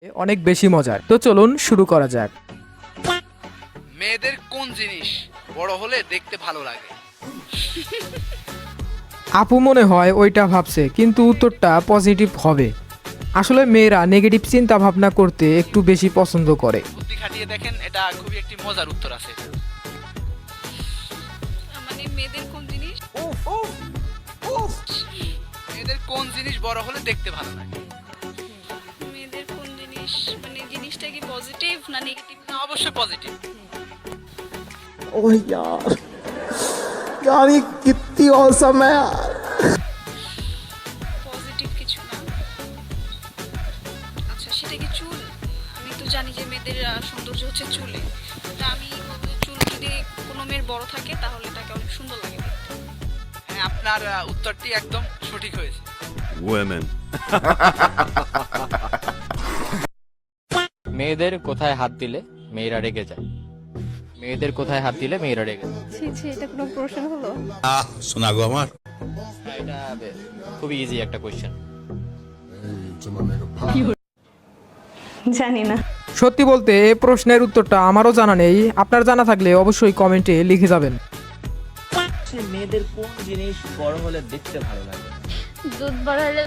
অনেক বেশি মজার। তো চলুন শুরু করা যাক। মেয়েদের কোন জিনিস বড় হলে দেখতে ভালো লাগে? আপু মনে হয় ওইটা ভাবছে, কিন্তু উত্তরটা পজিটিভ হবে। আসলে মেয়েরা নেগেটিভ চিন্তা ভাবনা করতে একটু বেশি পছন্দ করে। বুদ্ধি খাটিয়ে দেখেন, এটা খুবই একটি মজার উত্তর আছে। মানে মেয়েদের কোন জিনিস মেয়েদের কোন জিনিস বড় হলে দেখতে ভালো লাগে? মেয়েদের কোন জিনিস মানে জিনিসটা কি পজিটিভ না নেগেটিভ? না, অবশ্যই পজিটিভ। ओह यार यार ये कितनी औसम है यार। পজিটিভ কিছু না। আচ্ছা, সেটা কি চুল? আমি তো জানি যে মেয়েদের সৌন্দর্য হচ্ছে চুলে। তা আমি বলবো চুল যদি কোনো মেয়ের বড় থাকে তাহলে তাকে অনেক সুন্দর লাগে দেখতে। হ্যাঁ, আপনার উত্তরটি একদম সঠিক হয়েছে। women. মেয়েদের কোথায় হাত দিলে মেয়েরা রেগে যায়? মেয়েদের কোথায় হাত দিলে মেয়েরা রেগে যায়? এটা কোনো প্রশ্ন হলো? শোনা গো আমার হ্যাঁ, এটা খুবই ইজি একটা কোয়েশ্চেন। জানি না। সত্যি বলতে এই প্রশ্নের উত্তরটা আমারও জানা নেই। আপনার জানা থাকলে অবশ্যই কমেন্টে লিখে যাবেন। মেয়েদের কোন জিনিস বড় হলে দেখতে ভালো লাগে? দুধ বড় হলে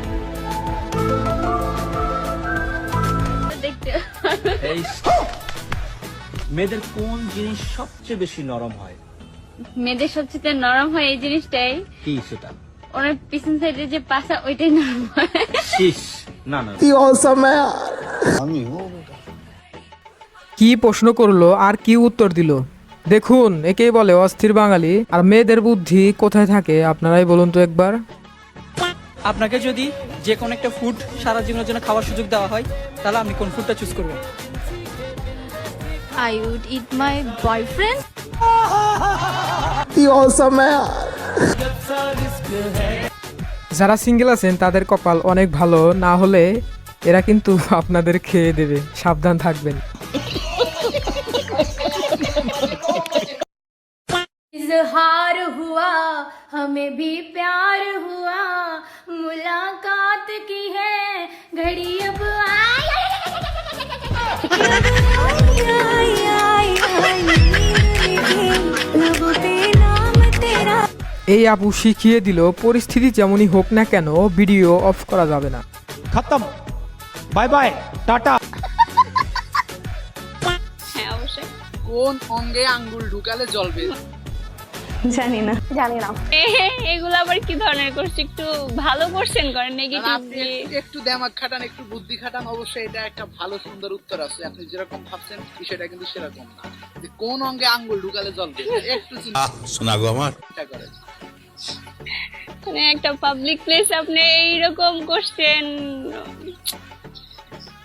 দেখতে এই মেয়েদের কোন জিনিস সবচেয়ে বেশি নরম হয়? মেয়েদের সবচেয়ে নরম হয় এই জিনিসটাই, কি সেটা? ওনার পিছন সাইডে যে পাশা ওইটাই নরম হয়। শীষ। না না, कितनी औसम है यार। কি প্রশ্ন করলো আর কি উত্তর দিল, দেখুন একেই বলে অস্থির বাঙালি। আর মেয়েদের বুদ্ধি কোথায় থাকে আপনারাই বলুন তো একবার। আপনাকে যদি যে কোনো একটা ফুড সারা জীবনের জন্য খাওয়ার সুযোগ দেওয়া হয়, তাহলে আপনি কোন ফুডটা চুজ করবেন? I would eat my boyfriend. कितनी औसम है यार। যারা সিঙ্গেল আছেন তাদের কপাল অনেক ভালো, না হলে এরা কিন্তু আপনাদের খেয়ে দেবে, সাবধান থাকবেন। इजहार हुआ हमें भी प्यार हुआ, मुलाकात की है घड़ी अब এই আপু শিখিয়ে দিল পরিস্থিতি যেমনই হোক না কেন ভিডিও অফ করা যাবে না। খতম, বাই বাই, টাটা। হ্যাঁ, অবশ্যই। কোন অঙ্গে আঙ্গুল ঢুকালে জ্বলবে? জানি না। এগুলো আবার কি ধরনের কোশ্চেন? একটু ভালো কোশ্চেন করেন তাহলে নেগেটিভ আপনি দিয়ে। একটু দিমাগ খাটান, একটু বুদ্ধি খাটান, অবশ্যই এটা একটা ভালো সুন্দর উত্তর আছে। আপনি যেরকম ভাবছেন বিষয়টা কিন্তু সেরকম না। যে কোন অঙ্গে আঙ্গুল ঢুকালে জ্বলবে, একটু শোনা গো আমার চিন্তা করেন। মানে একটা পাবলিক প্লেস আপনি এইরকম কোশ্চেন।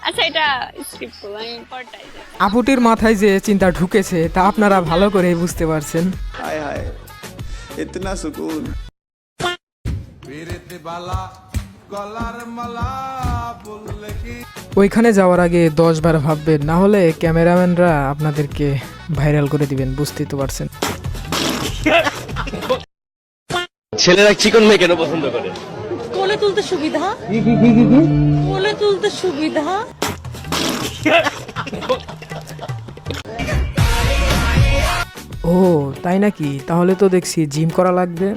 আচ্ছা, এটা স্কিপ করব, আমি পরটাই যাই। আপুটির মাথায় যে চিন্তা ঢুকেছে তা আপনারা ভালো করে বুঝতে পারছেন। हाय हाय इतना सुकून। ওইখানে যাওয়ার আগে 10 বার ভাববেন, না হলে ক্যামেরাম্যানরা আপনাদেরকে ভাইরাল করে দিবেন, বুঝতেই তো পারছেন। ছেলেরা চিকন মেয়ে কেন পছন্দ করে? কোলে তুলতে সুবিধা। কোলে তুলতে সুবিধা। ও তাই নাকি? তাহলে তো দেখছি জিম করা লাগবে।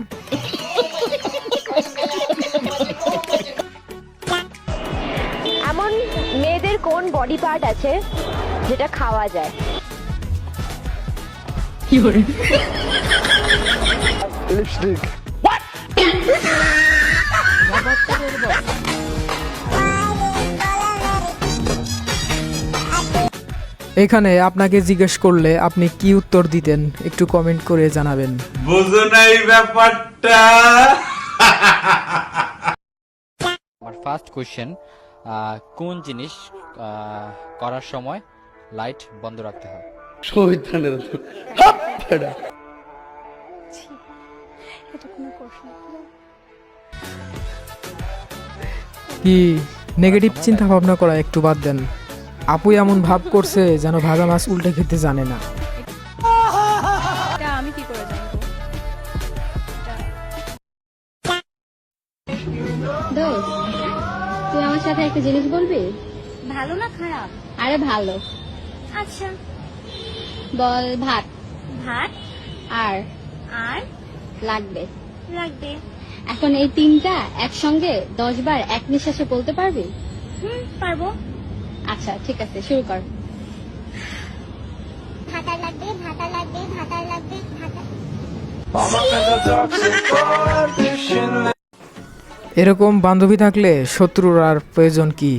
এমন মেয়েদের কোন বডি পার্ট আছে যেটা খাওয়া যায়? लिपस्टिक। এখানে আপনাকে জিজ্ঞেস করলে আপনি কি উত্তর দিতেন একটু কমেন্ট করে জানাবেন। বুঝো নাই ব্যাপারটা। আমার ফার্স্ট কোয়েশ্চেন, কোন জিনিস করার সময় লাইট বন্ধ রাখতে হয়? কি নেগেটিভ চিন্তা ভাবনা করা একটু বাদ দেন। আপু এমন ভাব করছে যেন ভাজা মাছ উল্টে খেতে জানে না। এটা আমি কি করে জানবো? দোস্ত, তুই আমার সাথে একটা জিনিস বলবি? ভালো না খারাপ? আরে ভালো। আচ্ছা, বল ভাত। ভাত আর আর লাগবে। লাগবে। এখন এই তিনটা একসঙ্গে 10 বার এক নিঃশ্বাসে বলতে পারবি? পারবো। আচ্ছা ঠিক আছে, শুরু কর। ভাতা লাগবে, ভাতা লাগবে, ভাতা লাগবে, ভাতা। এরকম বান্ধবী থাকলে শত্রুর আর প্রয়োজন কি?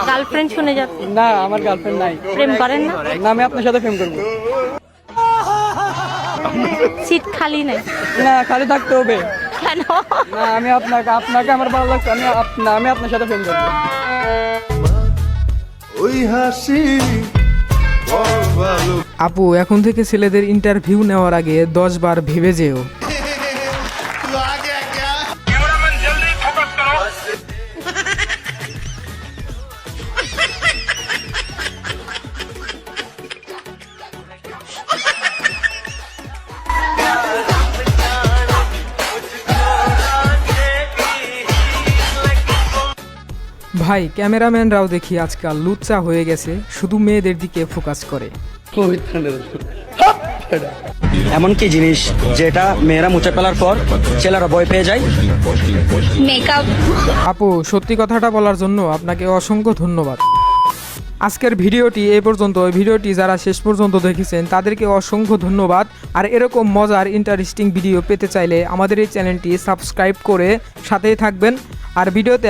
গার্লফ্রেন্ড শুনে যাচ্ছে। না, আমার গার্লফ্রেন্ড নাই। প্রেম করেন না? না, আমি আপনার সাথে প্রেম করবো। সিট খালি নাই? না, খালি থাকতে হবে। কেন? না, আমি আপনাকে আমার ভালো লাগছে, আমি আপনার সাথে প্রেম করবো। আপু, এখন থেকে ছেলেদের ইন্টারভিউ নেওয়ার আগে 10 বার ভেবে যেও। ভাই, ক্যামেরাম্যানরাও দেখি আজকাল লুচ্চা হয়ে গেছে, শুধু মেয়েদের দিকে ফোকাস করে। এমন কি জিনিস যেটা মেয়েরা মুছে ফেলার পর ছেলেরা ভয় পেয়ে যায়? মেকআপ। আপু, সত্যি কথাটা বলার জন্য আপনাকে অসংখ্য ধন্যবাদ। আজকের ভিডিওটি এই পর্যন্ত। ভিডিওটি যারা শেষ পর্যন্ত দেখেছেন তাদেরকে অসংখ্য ধন্যবাদ। আর এরকম মজার ইন্টারেস্টিং ভিডিও পেতে চাইলে আমাদের এই চ্যানেলটি সাবস্ক্রাইব করে সাথেই থাকবেন। আর ভিডিওতে